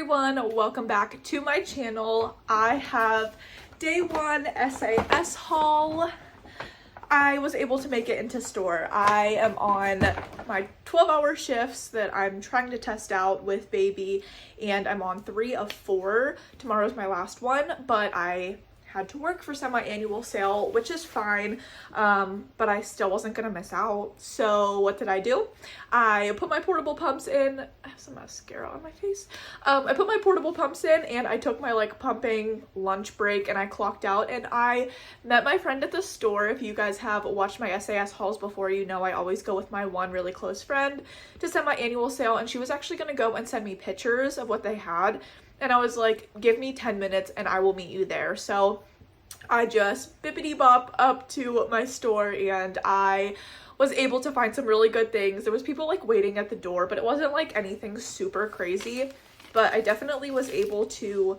everyone, welcome back to my channel. I have day one SAS haul. I was able to make it into store. I am on my 12-hour shifts that I'm trying to test out with baby, and I'm on 3 of 4. Tomorrow's my last one, but I had to work for semi-annual sale, which is fine, but I still wasn't gonna miss out. So what did I do? I put my portable pumps in. I have some mascara on my face. I put my portable pumps in and I took my pumping lunch break and I clocked out, and I met my friend at the store. If you guys have watched my SAS hauls before, you know I always go with my one really close friend to semi-annual sale, and she was actually gonna go and send me pictures of what they had. And I was like, give me 10 minutes and I will meet you there. So I just bippity bop up to my store and I was able to find some really good things. There was people waiting at the door, but it wasn't anything super crazy. But I definitely was able to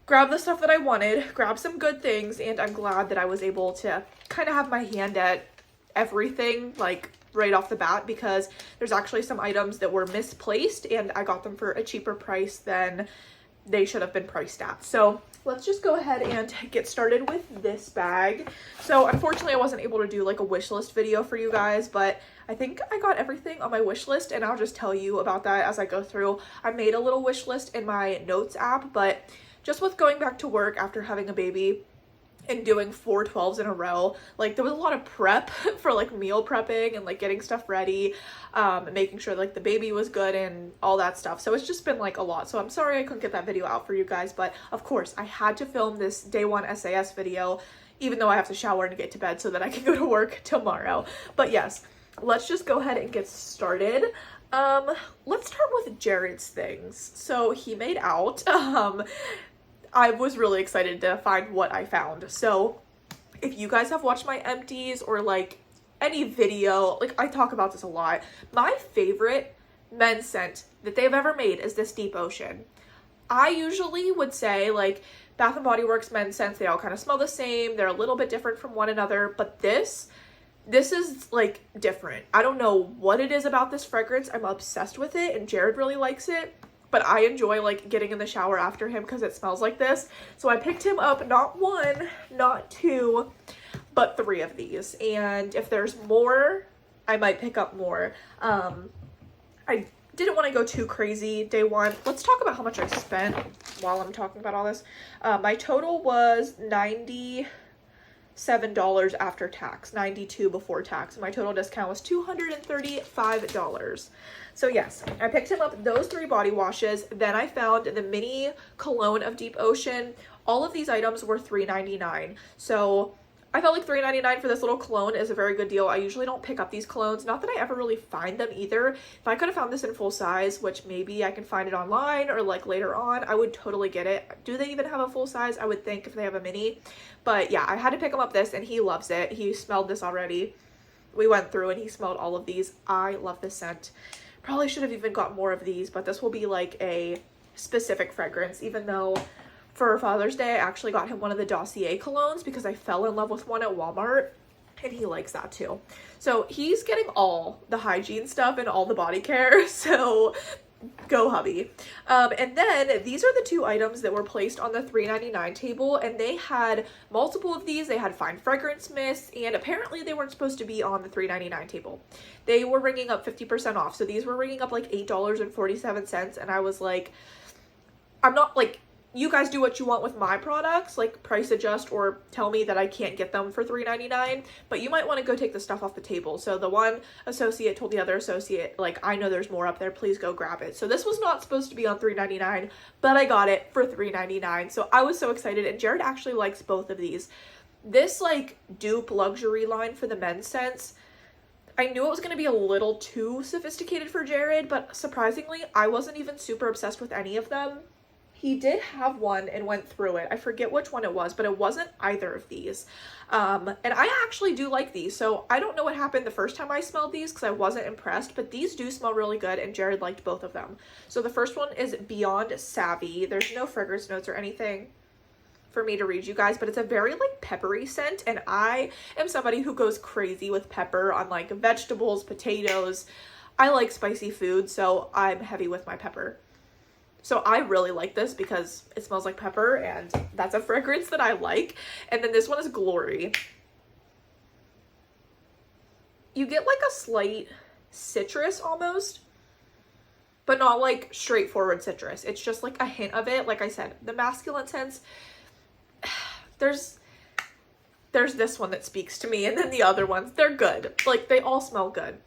grab the stuff that I wanted, grab some good things, and I'm glad that I was able to kind of have my hand at everything right off the bat, because there's actually some items that were misplaced and I got them for a cheaper price than they should have been priced at. So let's just go ahead and get started with this bag. So unfortunately I wasn't able to do a wish list video for you guys, but I think I got everything on my wish list and I'll just tell you about that as I go through. I made a little wish list in my notes app, but just with going back to work after having a baby and doing 4 12s in a row, there was a lot of prep for meal prepping and getting stuff ready, making sure the baby was good and all that stuff. So it's just been a lot. So I'm sorry I couldn't get that video out for you guys, but of course I had to film this day one SAS video, even though I have to shower and get to bed so that I can go to work tomorrow. But yes, let's just go ahead and get started. Let's start with Jared's things. So he made out. I was really excited to find what I found. So if you guys have watched my empties or any video, I talk about this a lot. My favorite men's scent that they've ever made is this Deep Ocean. I usually would say Bath & Body Works men's scents, they all kind of smell the same. They're a little bit different from one another, but this is different. I don't know what it is about this fragrance. I'm obsessed with it and Jared really likes it. But I enjoy getting in the shower after him because it smells like this. So I picked him up not 1, not 2, but 3 of these. And if there's more, I might pick up more. I didn't want to go too crazy day one. Let's talk about how much I spent while I'm talking about all this. My total was $97 after tax, $92 before tax. My total discount was $235. So yes, I picked him up those 3 body washes. Then I found the mini cologne of Deep Ocean. All of these items were $3.99. So I felt like $3.99 for this little cologne is a very good deal. I usually don't pick up these colognes. Not that I ever really find them either. If I could have found this in full size, which maybe I can find it online or later on, I would totally get it. Do they even have a full size? I would think if they have a mini. But yeah, I had to pick him up this and he loves it. He smelled this already. We went through and he smelled all of these. I love this scent. Probably should have even got more of these, but this will be a specific fragrance, even though for Father's Day I actually got him one of the Dossier colognes because I fell in love with one at Walmart and he likes that too. So he's getting all the hygiene stuff and all the body care, so go hubby. And then these are the 2 items that were placed on the $3.99 table, and they had multiple of these. They had fine fragrance mists, and apparently they weren't supposed to be on the $3.99 table. They were ringing up 50% off, so these were ringing up $8.47, and I was like, I'm not you guys do what you want with my products, price adjust or tell me that I can't get them for $3.99, but you might want to go take the stuff off the table. So the one associate told the other associate, I know there's more up there, please go grab it. So this was not supposed to be on $3.99, but I got it for $3.99. So I was so excited, and Jared actually likes both of these. This dupe luxury line for the men's scents, I knew it was going to be a little too sophisticated for Jared, but surprisingly, I wasn't even super obsessed with any of them. He did have one and went through it. I forget which one it was, but it wasn't either of these. And I actually do like these. So I don't know what happened the first time I smelled these because I wasn't impressed, but these do smell really good and Jared liked both of them. So the first one is Beyond Savvy. There's no fragrance notes or anything for me to read you guys, but it's a very peppery scent, and I am somebody who goes crazy with pepper on vegetables, potatoes. I like spicy food, so I'm heavy with my pepper. So I really like this because it smells like pepper, and that's a fragrance that I like. And then this one is Glory. You get like a slight citrus almost, but not like straightforward citrus. It's just like a hint of it. Like I said, the masculine scents, there's this one that speaks to me, and then the other ones, they're good. Like, they all smell good.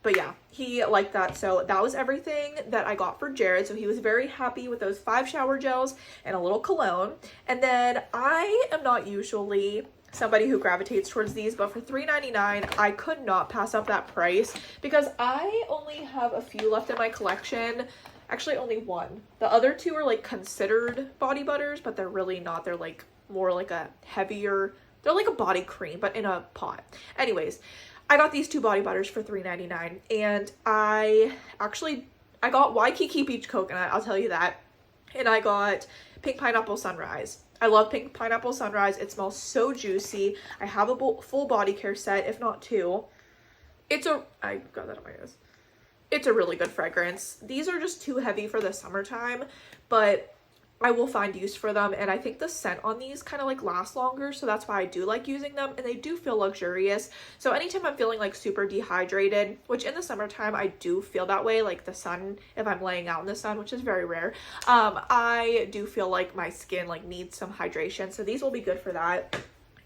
But yeah, he liked that. So that was everything that I got for Jared. So he was very happy with those 5 shower gels and a little cologne. And then I am not usually somebody who gravitates towards these, but for $3.99, I could not pass up that price because I only have a few left in my collection. Actually, only one. The other 2 are like considered body butters, but they're really not. They're like more like a heavier, they're like a body cream, but in a pot. Anyways, I got these 2 body butters for $3.99, and I got Waikiki Peach Coconut, I'll tell you that. And I got Pink Pineapple Sunrise. I love Pink Pineapple Sunrise. It smells so juicy. I have a full body care set, if not 2. I got that on my nose. It's a really good fragrance. These are just too heavy for the summertime, but I will find use for them, and I think the scent on these kind of like lasts longer, so that's why I do like using them, and they do feel luxurious. So anytime I'm feeling like super dehydrated, which in the summertime I do feel that way, like the sun, if I'm laying out in the sun, which is very rare, I do feel like my skin like needs some hydration, so these will be good for that.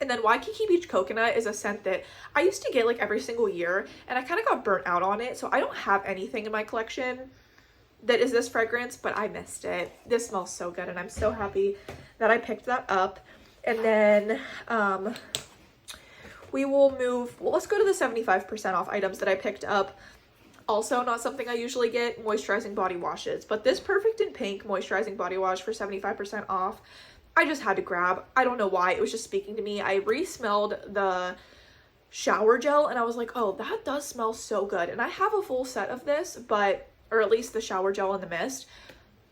And then Waikiki Beach Coconut is a scent that I used to get like every single year, and I kind of got burnt out on it, so I don't have anything in my collection that is this fragrance, but I missed it. This smells so good, and I'm so happy that I picked that up. And then we will move, well, let's go to the 75% off items that I picked up. Also, not something I usually get, moisturizing body washes, but this Perfect in Pink moisturizing body wash for 75% off, I just had to grab. I don't know why, it was just speaking to me. I re-smelled the shower gel, and I was like, oh, that does smell so good. And I have a full set of this, or at least the shower gel and the mist.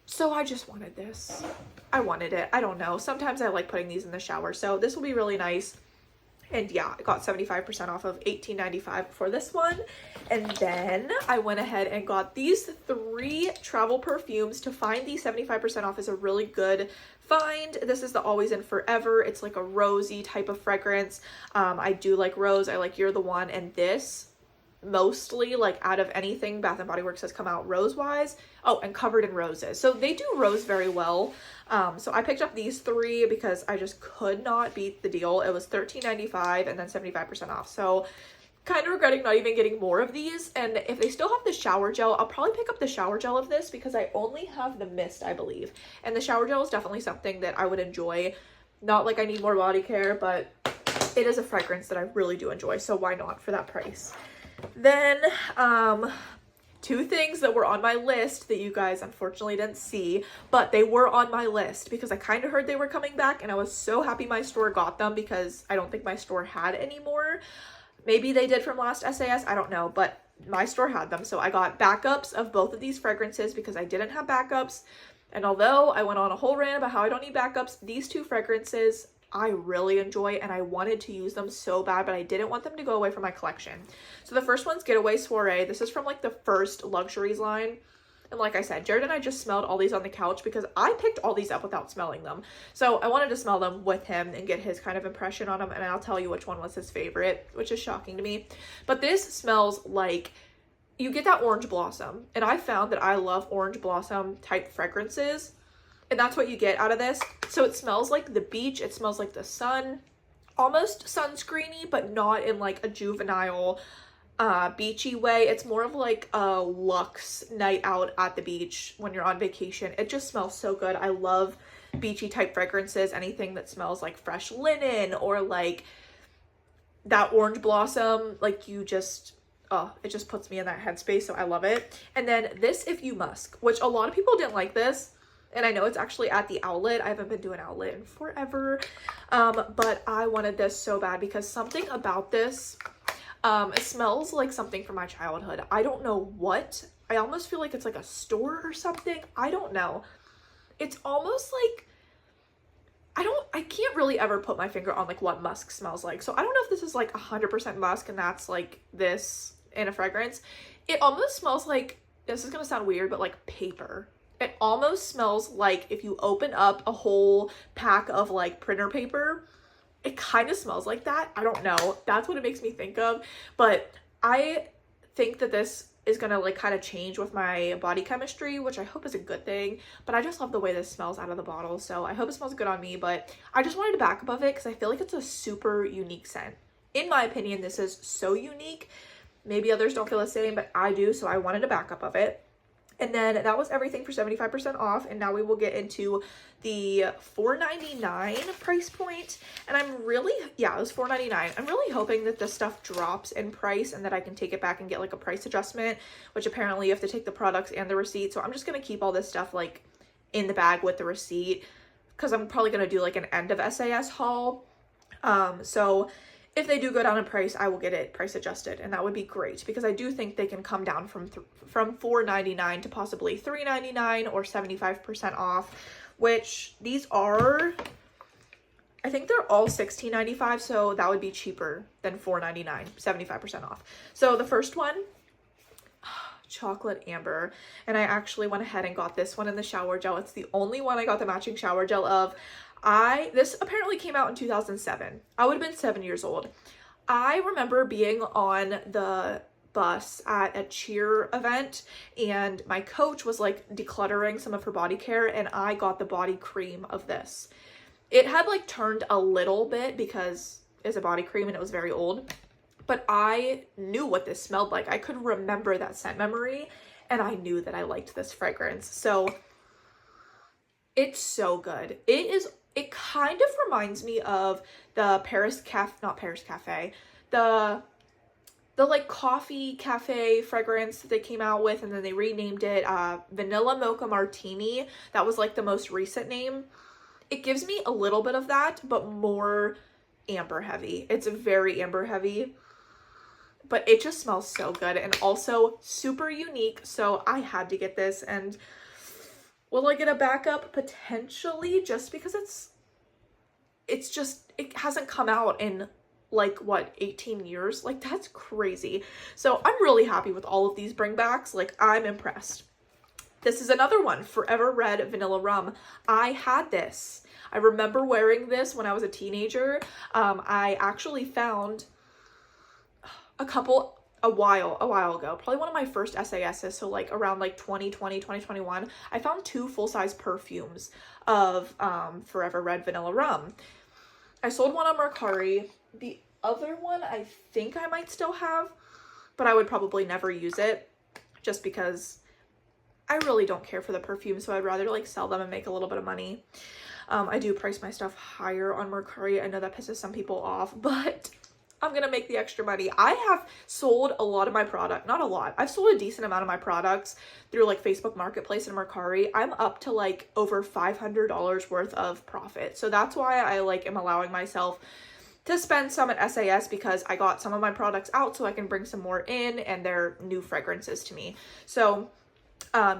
So I just wanted this. I wanted it. I don't know. Sometimes I like putting these in the shower. So this will be really nice. And yeah, I got 75% off of $18.95 for this one. And then I went ahead and got these 3 travel perfumes. To find these 75% off is a really good find. This is the Always and Forever. It's like a rosy type of fragrance. I do like rose. I like You're the One. And this, mostly, like out of anything Bath and Body Works has come out rose wise, oh, and Covered in Roses, so they do rose very well. So I picked up these 3 because I just could not beat the deal. It was $13.95 and then 75% off, so kind of regretting not even getting more of these. And if they still have the shower gel, I'll probably pick up the shower gel of this because I only have the mist, I believe, and the shower gel is definitely something that I would enjoy. Not like I need more body care, but it is a fragrance that I really do enjoy, so why not for that price. Then 2 things that were on my list that you guys unfortunately didn't see, but they were on my list because I kind of heard they were coming back, and I was so happy my store got them because I don't think my store had any more. Maybe they did from last SAS, I don't know, but my store had them. So I got backups of both of these fragrances because I didn't have backups, and although I went on a whole rant about how I don't need backups, these 2 fragrances I really enjoy, and I wanted to use them so bad, but I didn't want them to go away from my collection. So the first one's Getaway Soiree. This is from like the first Luxuries line. And like I said, Jared and I just smelled all these on the couch because I picked all these up without smelling them. So I wanted to smell them with him and get his kind of impression on them, and I'll tell you which one was his favorite, which is shocking to me. But this smells like, you get that orange blossom, and I found that I love orange blossom type fragrances. And that's what you get out of this. So it smells like the beach. It smells like the sun, almost sunscreeny, but not in like a juvenile beachy way. It's more of like a luxe night out at the beach when you're on vacation. It just smells so good. I love beachy type fragrances. Anything that smells like fresh linen or like that orange blossom, like you just, oh, it just puts me in that headspace. So I love it. And then this If You Musk, which a lot of people didn't like this. And I know it's actually at the outlet. I haven't been to an outlet in forever. But I wanted this so bad because something about this, it smells like something from my childhood. I don't know what. I almost feel like it's like a store or something. I don't know. It's almost like, I can't really ever put my finger on like what musk smells like. So I don't know if this is like 100% musk and that's like this in a fragrance. It almost smells like this is gonna sound weird, but like paper. It almost smells like if you open up a whole pack of like printer paper, it kind of smells like that. I don't know. That's what it makes me think of. But I think that this is gonna like kind of change with my body chemistry, which I hope is a good thing. But I just love the way this smells out of the bottle. So I hope it smells good on me. But I just wanted to back up of it because I feel like it's a super unique scent. In my opinion, this is so unique. Maybe others don't feel the same, but I do. So I wanted a backup of it. And then that was everything for 75% off. And now we will get into the $4.99 price point. And I'm really, yeah, it was $4.99. I'm really hoping that this stuff drops in price and that I can take it back and get like a price adjustment, which apparently you have to take the products and the receipt. So I'm just going to keep all this stuff like in the bag with the receipt because I'm probably going to do like an end of SAS haul. So if they do go down in price, I will get it price adjusted, and that would be great because I do think they can come down from $4.99 to possibly $3.99 or 75% off, which these are, I think they're all $16.95, so that would be cheaper than $4.99, 75% off. So the first one, chocolate amber, and I actually went ahead and got this one in the shower gel. It's the only one I got the matching shower gel of. This apparently came out in 2007. I would have been 7 years old. I remember being on the bus at a cheer event and my coach was like decluttering some of her body care and I got the body cream of this. It had like turned a little bit because it's a body cream and it was very old, but I knew what this smelled like. I could remember that scent memory and I knew that I liked this fragrance. So it's so good. It kind of reminds me of the not Paris Cafe, the like coffee cafe fragrance that they came out with and then they renamed it Vanilla Mocha Martini. That was like the most recent name. It gives me a little bit of that, but more amber heavy. It's very amber heavy, but it just smells so good and also super unique. So I had to get this. And will I get a backup? Potentially, just because it hasn't come out in like what, 18 years? Like that's crazy. So I'm really happy with all of these bringbacks. Like I'm impressed. This is another one, Forever Red Vanilla Rum. I had this. I remember wearing this when I was a teenager. I actually found a while ago, probably one of my first SASs, so like around like 2020, 2021, I found 2 full-size perfumes of Forever Red Vanilla Rum. I sold one on Mercari. The other one I think I might still have, but I would probably never use it just because I really don't care for the perfume, so I'd rather like sell them and make a little bit of money. I do price my stuff higher on Mercari. I know that pisses some people off, but I'm gonna make the extra money. I have sold a lot of my product, not a lot. I've sold a decent amount of my products through like Facebook Marketplace and Mercari. I'm up to like over $500 worth of profit. So that's why I like am allowing myself to spend some at SAS because I got some of my products out so I can bring some more in and they're new fragrances to me. So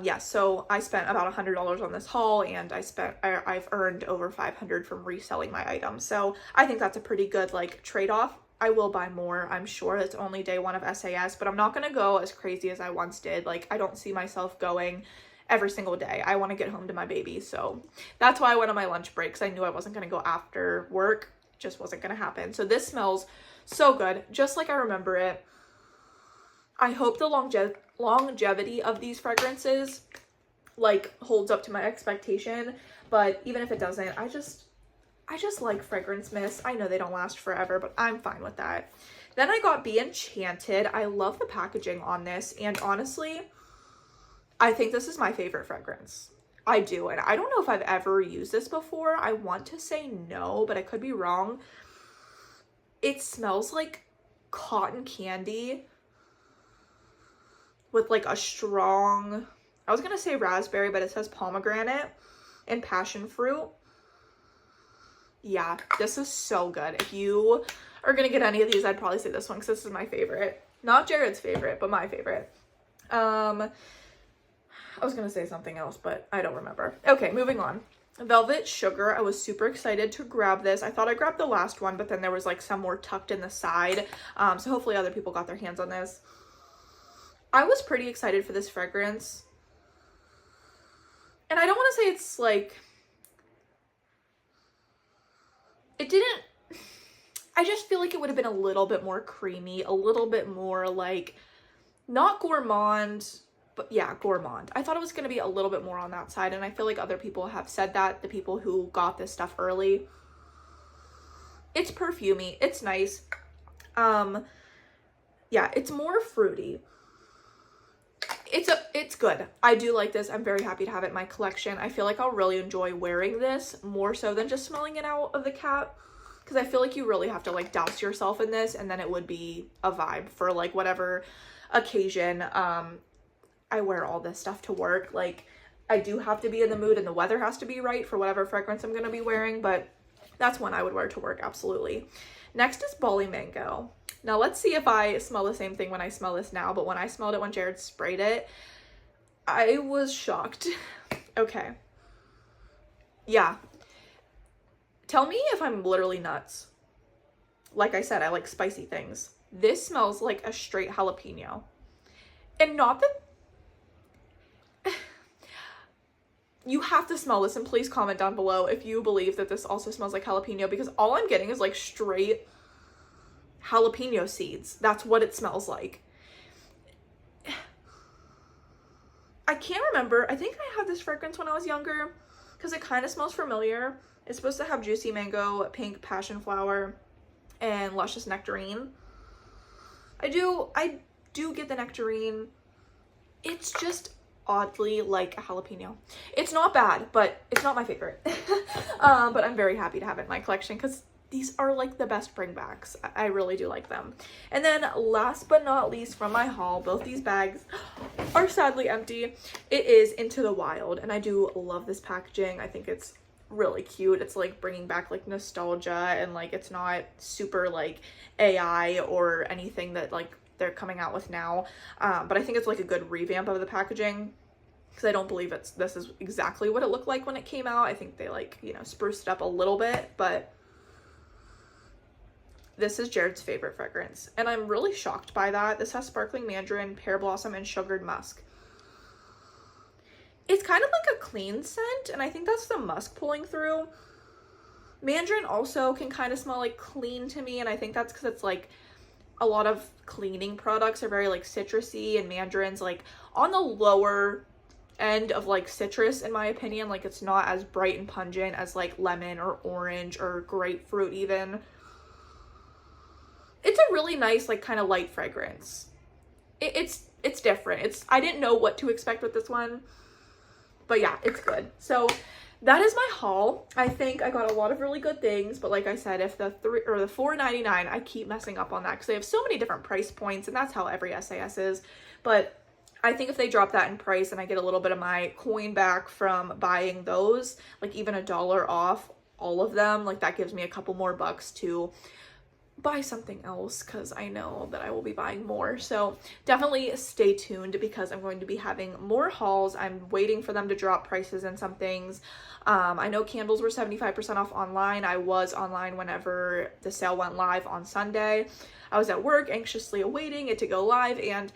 yeah, so I spent about $100 on this haul and I've earned over $500 from reselling my items. So I think that's a pretty good like trade-off. I will buy more, I'm sure. It's only day 1 of SAS, but I'm not going to go as crazy as I once did. Like, I don't see myself going every single day. I want to get home to my baby, so that's why I went on my lunch breaks. I knew I wasn't going to go after work. Just wasn't going to happen. So this smells so good, just like I remember it. I hope the longevity of these fragrances, like, holds up to my expectation, but even if it doesn't, I just like fragrance mists. I know they don't last forever, but I'm fine with that. Then I got Be Enchanted. I love the packaging on this, and honestly, I think this is my favorite fragrance. I do, and I don't know if I've ever used this before. I want to say no, but I could be wrong. It smells like cotton candy with like a strong, I was gonna say raspberry, but it says pomegranate and passion fruit. Yeah, this is so good. If you are gonna get any of these, I'd probably say this one because this is my favorite. Not Jared's favorite, but my favorite. I was gonna say something else, but I don't remember. Okay, moving on. Velvet Sugar. I was super excited to grab this. I thought I grabbed the last one, but then there was like some more tucked in the side. So hopefully other people got their hands on this. I was pretty excited for this fragrance. And I don't want to say it's like, it didn't, I just feel like it would have been a little bit more creamy, a little bit more like, not gourmand, but yeah, gourmand. I thought it was going to be a little bit more on that side, and I feel like other people have said that, the people who got this stuff early. It's perfumey, it's nice. Yeah, it's more fruity. It's good. I do like this. I'm very happy to have it in my collection. I feel like I'll really enjoy wearing this more so than just smelling it out of the cap, because I feel like you really have to like douse yourself in this, and then it would be a vibe for like whatever occasion. I wear all this stuff to work. Like, I do have to be in the mood and the weather has to be right for whatever fragrance I'm going to be wearing, but that's one I would wear to work, absolutely. Next is Bali Mango. Now let's see if I smell the same thing when I smell this now, but when I smelled it when Jared sprayed it, I was shocked. Okay. Yeah. Tell me if I'm literally nuts. Like I said, I like spicy things. This smells like a straight jalapeno. And not that... You have to smell this, and please comment down below if you believe that this also smells like jalapeno, because all I'm getting is like straight jalapeno seeds. That's what it smells like. I can't remember. I think I had this fragrance when I was younger because it kind of smells familiar. It's supposed to have juicy mango, pink passion flower, and luscious nectarine. I do get the nectarine. It's just oddly like a jalapeno. It's not bad, but it's not my favorite. But I'm very happy to have it in my collection because these are like the best bringbacks. I really do like them. And then last but not least from my haul, both these bags are sadly empty. It is Into the Wild, and I do love this packaging. I think it's really cute. It's like bringing back like nostalgia, and like it's not super like AI or anything that like they're coming out with now, but I think it's like a good revamp of the packaging, because I don't believe this is exactly what it looked like when it came out. I think they like, you know, spruced it up a little bit, but this is Jared's favorite fragrance, and I'm really shocked by that. This has sparkling mandarin, pear blossom, and sugared musk. It's kind of like a clean scent, and I think that's the musk pulling through. Mandarin also can kind of smell like clean to me, and I think that's because it's like a lot of cleaning products are very like citrusy, and mandarin's like on the lower end of like citrus in my opinion. Like, it's not as bright and pungent as like lemon or orange or grapefruit even. It's a really nice like kind of light fragrance. It's different. I didn't know what to expect with this one, but yeah, it's good. So that is my haul. I think I got a lot of really good things, but like I said, if the $4.99, I keep messing up on that because they have so many different price points, and that's how every SAS is. But I think if they drop that in price and I get a little bit of my coin back from buying those, like even $1 off all of them, like that gives me a couple more bucks to buy something else, because I know that I will be buying more. So definitely stay tuned, because I'm going to be having more hauls. I'm waiting for them to drop prices and some things. I know candles were 75% off online. I was online whenever the sale went live on Sunday. I was at work anxiously awaiting it to go live, and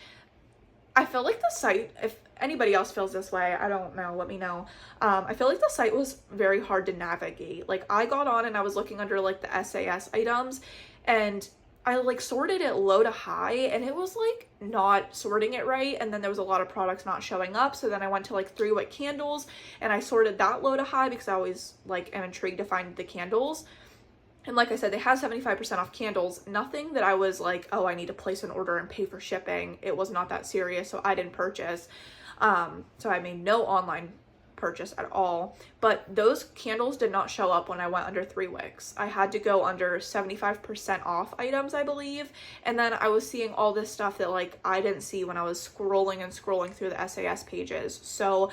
I feel like the site, if anybody else feels this way, I don't know, let me know. I feel like the site was very hard to navigate. Like, I got on and I was looking under like the SAS items, and I like sorted it low to high, and it was like not sorting it right, and then there was a lot of products not showing up. So then I went to like 3 Wick candles, and I sorted that low to high because I always like am intrigued to find the candles. And like I said, they have 75% off candles. Nothing that I was like, oh, I need to place an order and pay for shipping. It was not that serious, so I didn't purchase. So I made no online purchase at all. But those candles did not show up when I went under 3 Wicks. I had to go under 75% off items, I believe. And then I was seeing all this stuff that like I didn't see when I was scrolling and scrolling through the SAS pages. So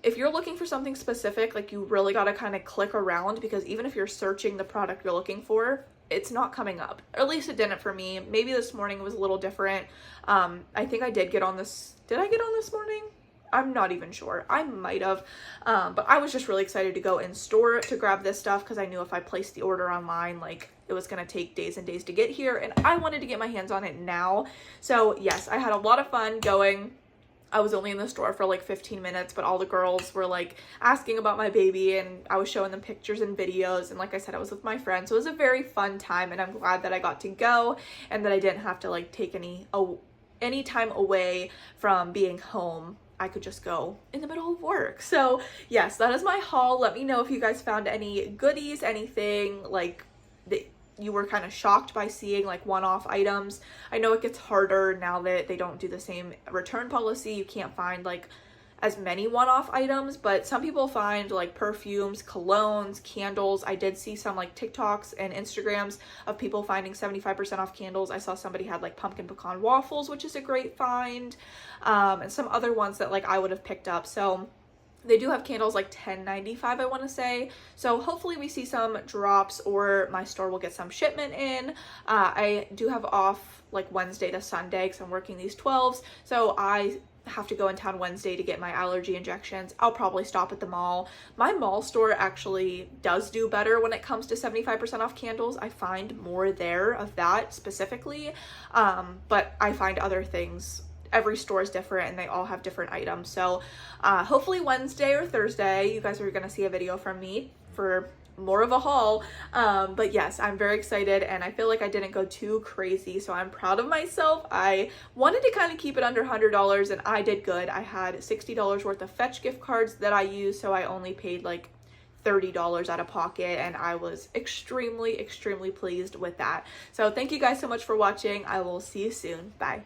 if you're looking for something specific, like you really got to kind of click around, because even if you're searching the product you're looking for, it's not coming up. Or at least it didn't for me. Maybe this morning was a little different. I think I did get on this. Did I get on this morning? I'm not even sure. I might have. But I was just really excited to go in store to grab this stuff, because I knew if I placed the order online, like it was going to take days and days to get here, and I wanted to get my hands on it now. So yes, I had a lot of fun going. I was only in the store for like 15 minutes, but all the girls were like asking about my baby, and I was showing them pictures and videos, and like I said, I was with my friends, so it was a very fun time, and I'm glad that I got to go and that I didn't have to like take any time away from being home. I could just go in the middle of work. So yes, that is my haul. Let me know if you guys found any goodies, anything like that you were kind of shocked by seeing, like one-off items. I know it gets harder now that they don't do the same return policy. You can't find like as many one-off items, but some people find like perfumes, colognes, candles. I did see some like TikToks and Instagrams of people finding 75% off candles. I saw somebody had like pumpkin pecan waffles, which is a great find, and some other ones that like I would have picked up. So they do have candles like $10.95, I want to say. So hopefully we see some drops, or my store will get some shipment in. I do have off like Wednesday to Sunday because I'm working these 12s. So I have to go in town Wednesday to get my allergy injections. I'll probably stop at the mall. My mall store actually does do better when it comes to 75% off candles. I find more there of that specifically. But I find other things, every store is different and they all have different items. So hopefully Wednesday or Thursday you guys are going to see a video from me for more of a haul. But yes, I'm very excited, and I feel like I didn't go too crazy, so I'm proud of myself. I wanted to kind of keep it under $100, and I did good. I had $60 worth of Fetch gift cards that I used, so I only paid like $30 out of pocket, and I was extremely pleased with that. So thank you guys so much for watching. I will see you soon. Bye.